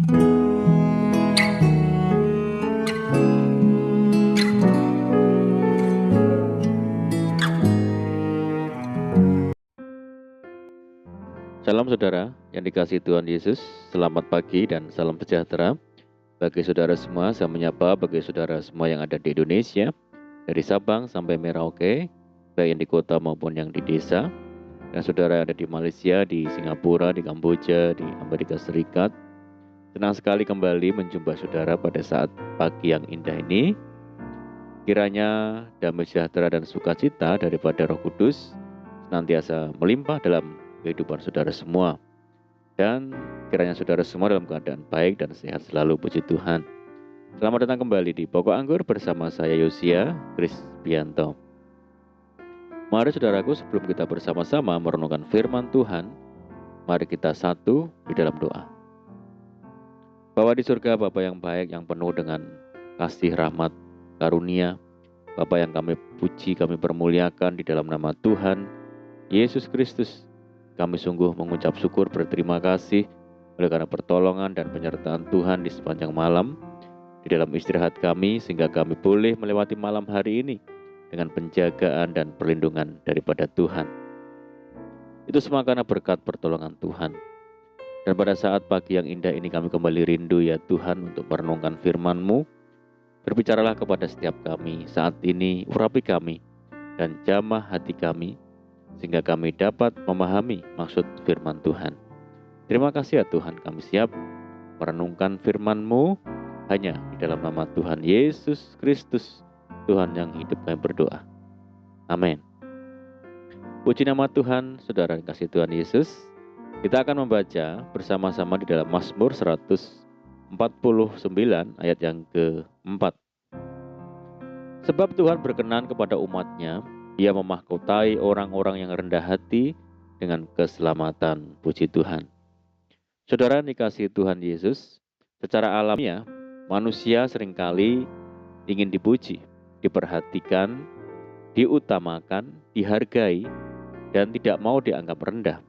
Salam saudara yang dikasihi Tuhan Yesus, selamat pagi dan salam sejahtera. Bagi saudara semua, saya menyapa bagi saudara semua yang ada di Indonesia, dari Sabang sampai Merauke, baik yang di kota maupun yang di desa. Dan saudara yang ada di Malaysia, di Singapura, di Kamboja, di Amerika Serikat. Senang sekali kembali menjumpa saudara pada saat pagi yang indah ini. Kiranya damai sejahtera dan sukacita daripada Roh Kudus senantiasa melimpah dalam kehidupan saudara semua. Dan kiranya saudara semua dalam keadaan baik dan sehat selalu, puji Tuhan. Selamat datang kembali di Pokok Anggur bersama saya Yosia Krisbianto. Mari saudaraku, sebelum kita bersama-sama merenungkan firman Tuhan, mari kita satu di dalam doa. Bapa di surga, Bapa yang baik, yang penuh dengan kasih, rahmat, karunia, Bapa yang kami puji, kami permuliakan di dalam nama Tuhan Yesus Kristus. Kami sungguh mengucap syukur, berterima kasih oleh karena pertolongan dan penyertaan Tuhan di sepanjang malam, di dalam istirahat kami, sehingga kami boleh melewati malam hari ini dengan penjagaan dan perlindungan daripada Tuhan. Itu semua karena berkat pertolongan Tuhan. Dan pada saat pagi yang indah ini kami kembali rindu ya Tuhan untuk merenungkan firman-Mu. Berbicaralah kepada setiap kami saat ini, urapi kami dan jamah hati kami, sehingga kami dapat memahami maksud firman Tuhan. Terima kasih ya Tuhan, kami siap merenungkan firman-Mu hanya di dalam nama Tuhan Yesus Kristus, Tuhan yang hidup, kami berdoa. Amin. Puji nama Tuhan, saudara yang kasih Tuhan Yesus. Kita akan membaca bersama-sama di dalam Mazmur 149 ayat yang ke-4. Sebab Tuhan berkenan kepada umat-Nya, Ia memahkotai orang-orang yang rendah hati dengan keselamatan. Puji Tuhan. Saudara dikasihi Tuhan Yesus, secara alamiah manusia seringkali ingin dipuji, diperhatikan, diutamakan, dihargai, dan tidak mau dianggap rendah.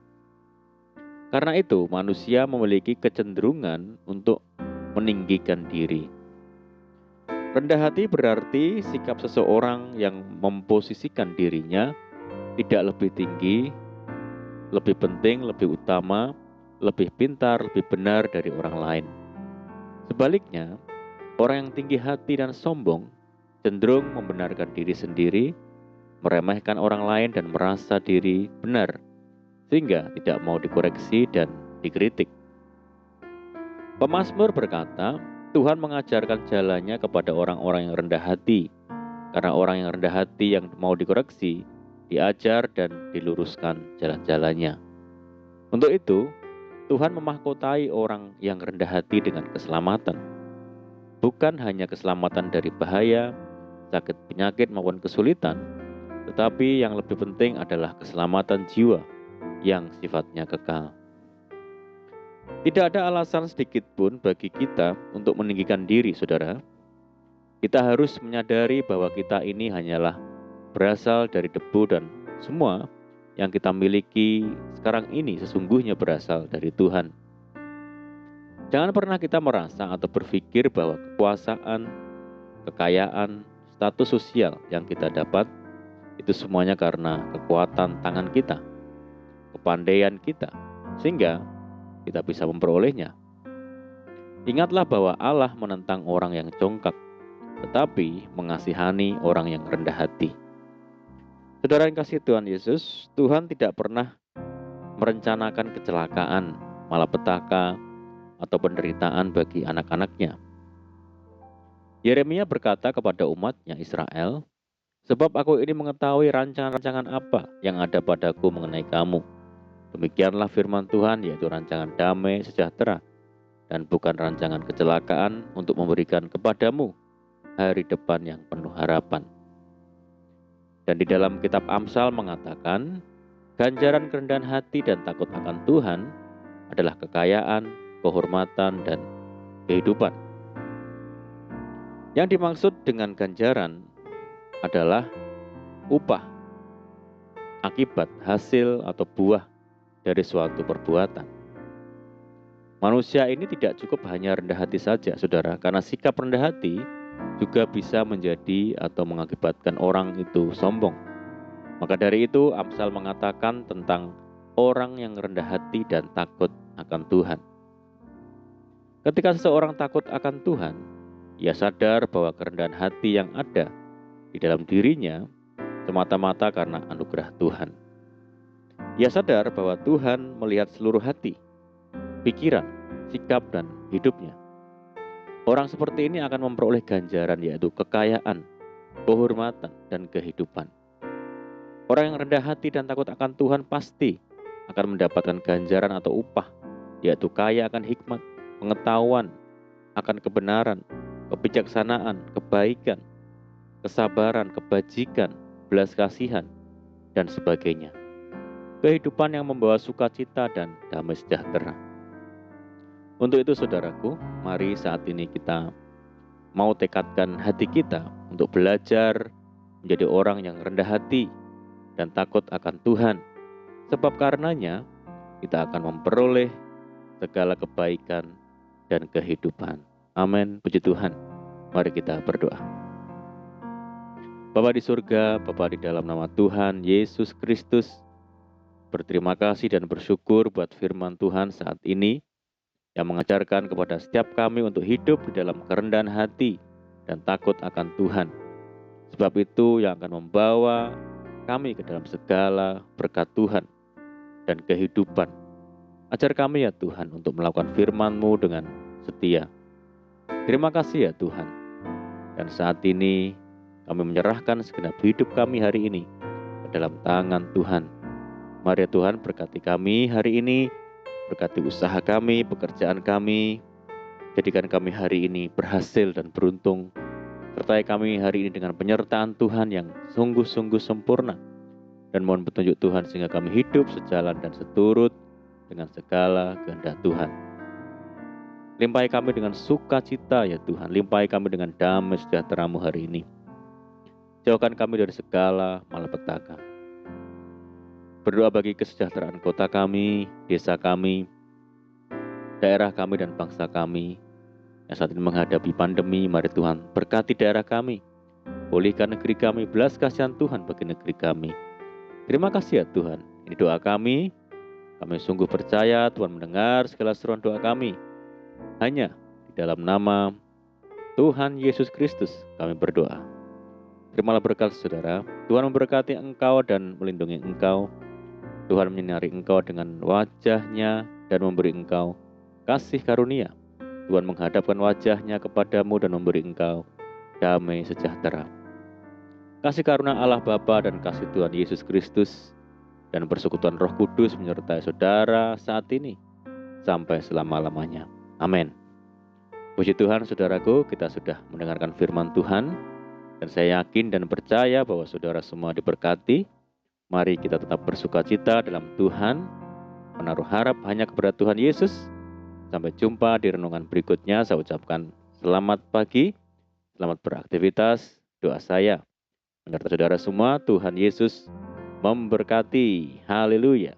Karena itu manusia memiliki kecenderungan untuk meninggikan diri. Rendah hati berarti sikap seseorang yang memposisikan dirinya tidak lebih tinggi, lebih penting, lebih utama, lebih pintar, lebih benar dari orang lain. Sebaliknya, orang yang tinggi hati dan sombong cenderung membenarkan diri sendiri, meremehkan orang lain dan merasa diri benar, sehingga tidak mau dikoreksi dan dikritik. Pemazmur berkata, Tuhan mengajarkan jalannya kepada orang-orang yang rendah hati, karena orang yang rendah hati yang mau dikoreksi, diajar dan diluruskan jalan-jalannya. Untuk itu, Tuhan memahkotai orang yang rendah hati dengan keselamatan. Bukan hanya keselamatan dari bahaya, sakit penyakit maupun kesulitan, tetapi yang lebih penting adalah keselamatan jiwa yang sifatnya kekal. Tidak ada alasan sedikit pun bagi kita untuk meninggikan diri, saudara. Kita harus menyadari bahwa kita ini hanyalah berasal dari debu dan semua yang kita miliki sekarang ini sesungguhnya berasal dari Tuhan. Jangan pernah kita merasa atau berpikir bahwa kekuasaan, kekayaan, status sosial yang kita dapat itu semuanya karena kekuatan tangan kita, kepandaian kita, sehingga kita bisa memperolehnya. Ingatlah bahwa Allah menentang orang yang congkak, tetapi mengasihani orang yang rendah hati. Saudara yang kasih Tuhan Yesus, Tuhan tidak pernah merencanakan kecelakaan, malapetaka, atau penderitaan bagi anak-anaknya. Yeremia berkata kepada umatnya Israel, sebab aku ini mengetahui rancangan-rancangan apa yang ada padaku mengenai kamu. Demikianlah firman Tuhan, yaitu rancangan damai sejahtera, dan bukan rancangan kecelakaan, untuk memberikan kepadamu hari depan yang penuh harapan. Dan di dalam kitab Amsal mengatakan, ganjaran kerendahan hati dan takut akan Tuhan adalah kekayaan, kehormatan, dan kehidupan. Yang dimaksud dengan ganjaran adalah upah, akibat, hasil, atau buah dari suatu perbuatan. Manusia ini tidak cukup hanya rendah hati saja, saudara, karena sikap rendah hati juga bisa menjadi atau mengakibatkan orang itu sombong. Maka dari itu, Amsal mengatakan tentang orang yang rendah hati dan takut akan Tuhan. Ketika seseorang takut akan Tuhan, ia sadar bahwa kerendahan hati yang ada di dalam dirinya semata-mata karena anugerah Tuhan. Ia sadar bahwa Tuhan melihat seluruh hati, pikiran, sikap, dan hidupnya. Orang seperti ini akan memperoleh ganjaran, yaitu kekayaan, kehormatan, dan kehidupan. Orang yang rendah hati dan takut akan Tuhan pasti akan mendapatkan ganjaran atau upah, yaitu kaya akan hikmat, pengetahuan, akan kebenaran, kebijaksanaan, kebaikan, kesabaran, kebajikan, belas kasihan, dan sebagainya. Kehidupan yang membawa sukacita dan damai sejahtera. Untuk itu saudaraku, mari saat ini kita mau tekadkan hati kita untuk belajar menjadi orang yang rendah hati dan takut akan Tuhan. Sebab karenanya kita akan memperoleh segala kebaikan dan kehidupan. Amin. Puji Tuhan. Mari kita berdoa. Bapa di surga, Bapa di dalam nama Tuhan Yesus Kristus, berterima kasih dan bersyukur buat firman Tuhan saat ini yang mengajarkan kepada setiap kami untuk hidup di dalam kerendahan hati dan takut akan Tuhan. Sebab itu yang akan membawa kami ke dalam segala berkat Tuhan dan kehidupan. Ajar kami ya Tuhan untuk melakukan firman-Mu dengan setia. Terima kasih ya Tuhan. Dan saat ini kami menyerahkan segenap hidup kami hari ini ke dalam tangan Tuhan. Mari ya Tuhan berkati kami hari ini, berkati usaha kami, pekerjaan kami. Jadikan kami hari ini berhasil dan beruntung. Sertai kami hari ini dengan penyertaan Tuhan yang sungguh-sungguh sempurna. Dan mohon petunjuk Tuhan sehingga kami hidup sejalan dan seturut dengan segala kehendak Tuhan. Limpahi kami dengan sukacita ya Tuhan. Limpahi kami dengan damai sejahtera-Mu hari ini. Jauhkan kami dari segala malapetaka. Berdoa bagi kesejahteraan kota kami, desa kami, daerah kami dan bangsa kami yang saat ini menghadapi pandemi. Mari Tuhan berkati daerah kami, pulihkan negeri kami, belas kasihan Tuhan bagi negeri kami. Terima kasih ya Tuhan. Ini doa kami. Kami sungguh percaya Tuhan mendengar segala seruan doa kami. Hanya di dalam nama Tuhan Yesus Kristus kami berdoa. Terimalah berkat saudara. Tuhan memberkati engkau dan melindungi engkau. Tuhan menyinari engkau dengan wajah-Nya dan memberi engkau kasih karunia. Tuhan menghadapkan wajah-Nya kepadamu dan memberi engkau damai sejahtera. Kasih karunia Allah Bapa dan kasih Tuhan Yesus Kristus dan persekutuan Roh Kudus menyertai saudara saat ini sampai selama-lamanya. Amin. Puji Tuhan saudaraku, kita sudah mendengarkan firman Tuhan dan saya yakin dan percaya bahwa saudara semua diberkati. Mari kita tetap bersukacita dalam Tuhan, menaruh harap hanya kepada Tuhan Yesus. Sampai jumpa di renungan berikutnya. Saya ucapkan selamat pagi, selamat beraktivitas. Doa saya menyertai saudara semua, Tuhan Yesus memberkati. Haleluya.